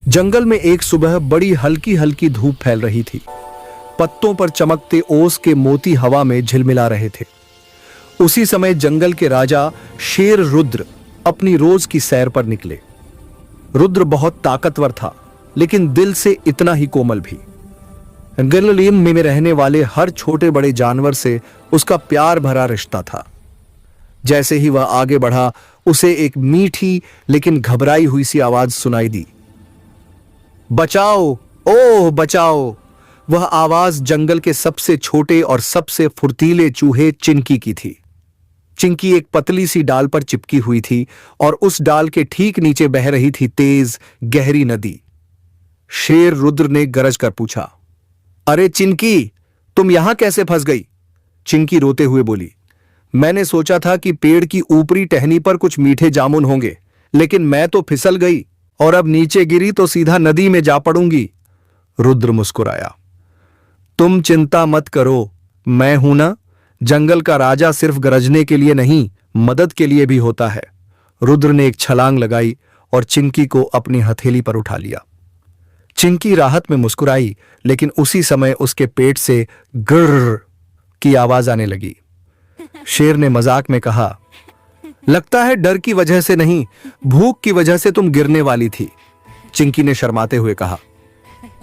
जंगल में एक सुबह बड़ी हल्की हल्की धूप फैल रही थी। पत्तों पर चमकते ओस के मोती हवा में झिलमिला रहे थे। उसी समय जंगल के राजा शेर रुद्र अपनी रोज की सैर पर निकले। रुद्र बहुत ताकतवर था, लेकिन दिल से इतना ही कोमल भी। गलिम में रहने वाले हर छोटे बड़े जानवर से उसका प्यार भरा रिश्ता था। जैसे ही वह आगे बढ़ा, उसे एक मीठी लेकिन घबराई हुई सी आवाज सुनाई दी। बचाओ, ओह बचाओ। वह आवाज जंगल के सबसे छोटे और सबसे फुर्तीले चूहे चिंकी की थी। चिंकी एक पतली सी डाल पर चिपकी हुई थी और उस डाल के ठीक नीचे बह रही थी तेज गहरी नदी। शेर रुद्र ने गरज कर पूछा, अरे चिंकी, तुम यहां कैसे फंस गई? चिंकी रोते हुए बोली, मैंने सोचा था कि पेड़ की ऊपरी टहनी पर कुछ मीठे जामुन होंगे, लेकिन मैं तो फिसल गई और अब नीचे गिरी तो सीधा नदी में जा पड़ूंगी। रुद्र मुस्कुराया, तुम चिंता मत करो, मैं हूं ना। जंगल का राजा सिर्फ गरजने के लिए नहीं, मदद के लिए भी होता है। रुद्र ने एक छलांग लगाई और चिंकी को अपनी हथेली पर उठा लिया। चिंकी राहत में मुस्कुराई, लेकिन उसी समय उसके पेट से ग्रर की आवाज आने लगी। शेर ने मजाक में कहा, लगता है डर की वजह से नहीं, भूख की वजह से तुम गिरने वाली थी। चिंकी ने शर्माते हुए कहा,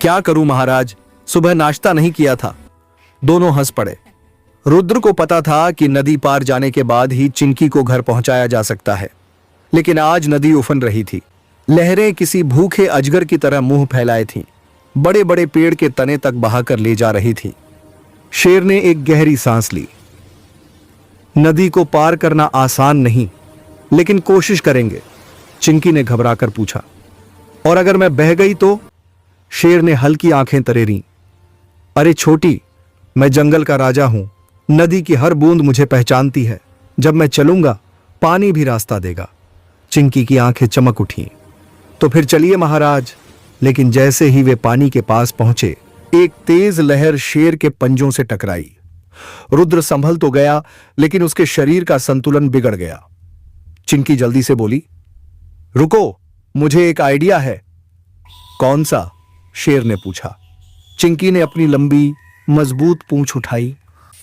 क्या करूं महाराज, सुबह नाश्ता नहीं किया था। दोनों हंस पड़े। रुद्र को पता था कि नदी पार जाने के बाद ही चिंकी को घर पहुंचाया जा सकता है, लेकिन आज नदी उफन रही थी। लहरें किसी भूखे अजगर की तरह मुंह फैलाए थीं, बड़े बड़े पेड़ के तने तक बहाकर ले जा रही थी। शेर ने एक गहरी सांस ली। नदी को पार करना आसान नहीं, लेकिन कोशिश करेंगे। चिंकी ने घबराकर पूछा, और अगर मैं बह गई तो? शेर ने हल्की आंखें तरेरी। अरे छोटी, मैं जंगल का राजा हूं, नदी की हर बूंद मुझे पहचानती है। जब मैं चलूंगा, पानी भी रास्ता देगा। चिंकी की आंखें चमक उठी। तो फिर चलिए महाराज। लेकिन जैसे ही वे पानी के पास पहुंचे, एक तेज लहर शेर के पंजों से टकराई। रुद्र संभल तो गया, लेकिन उसके शरीर का संतुलन बिगड़ गया। चिंकी जल्दी से बोली, रुको, मुझे एक आइडिया है। कौन सा? शेर ने पूछा। चिंकी ने अपनी लंबी मजबूत पूंछ उठाई।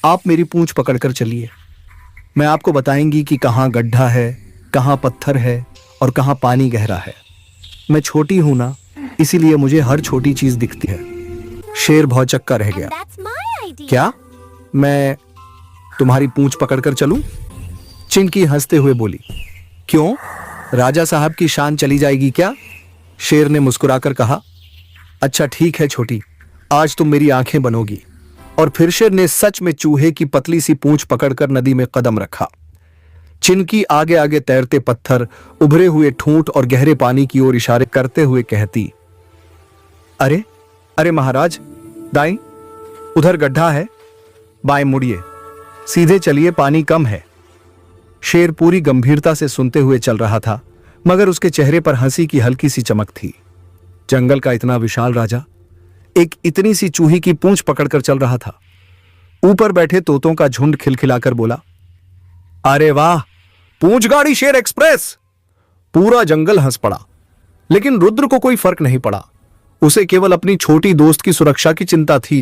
आप मेरी पूंछ पकड़कर चलिए, मैं आपको बताएंगी कि कहां गड्ढा है, कहां पत्थर है और कहां पानी गहरा है। मैं छोटी हूं ना, इसीलिए मुझे हर छोटी चीज दिखती है। शेर भौचक्का रह गया। क्या मैं तुम्हारी पूंछ पकड़कर चलूं? चिंकी हंसते हुए बोली, क्यों, राजा साहब की शान चली जाएगी क्या? शेर ने मुस्कुराकर कहा, अच्छा ठीक है छोटी, आज तुम मेरी आंखें बनोगी। और फिर शेर ने सच में चूहे की पतली सी पूंछ पकड़कर नदी में कदम रखा। चिंकी आगे आगे तैरते पत्थर, उभरे हुए ठूंठ और गहरे पानी की ओर इशारे करते हुए कहती, अरे अरे महाराज, दाईं, उधर गड्ढा है, बाएं मुड़िए, सीधे चलिए, पानी कम है। शेर पूरी गंभीरता से सुनते हुए चल रहा था, मगर उसके चेहरे पर हंसी की हल्की सी चमक थी। जंगल का इतना विशाल राजा एक इतनी सी चूही की पूंछ पकड़कर चल रहा था। ऊपर बैठे तोतों का झुंड खिलखिलाकर बोला, अरे वाह, पूंछगाड़ी शेर एक्सप्रेस। पूरा जंगल हंस पड़ा, लेकिन रुद्र को कोई फर्क नहीं पड़ा। उसे केवल अपनी छोटी दोस्त की सुरक्षा की चिंता थी।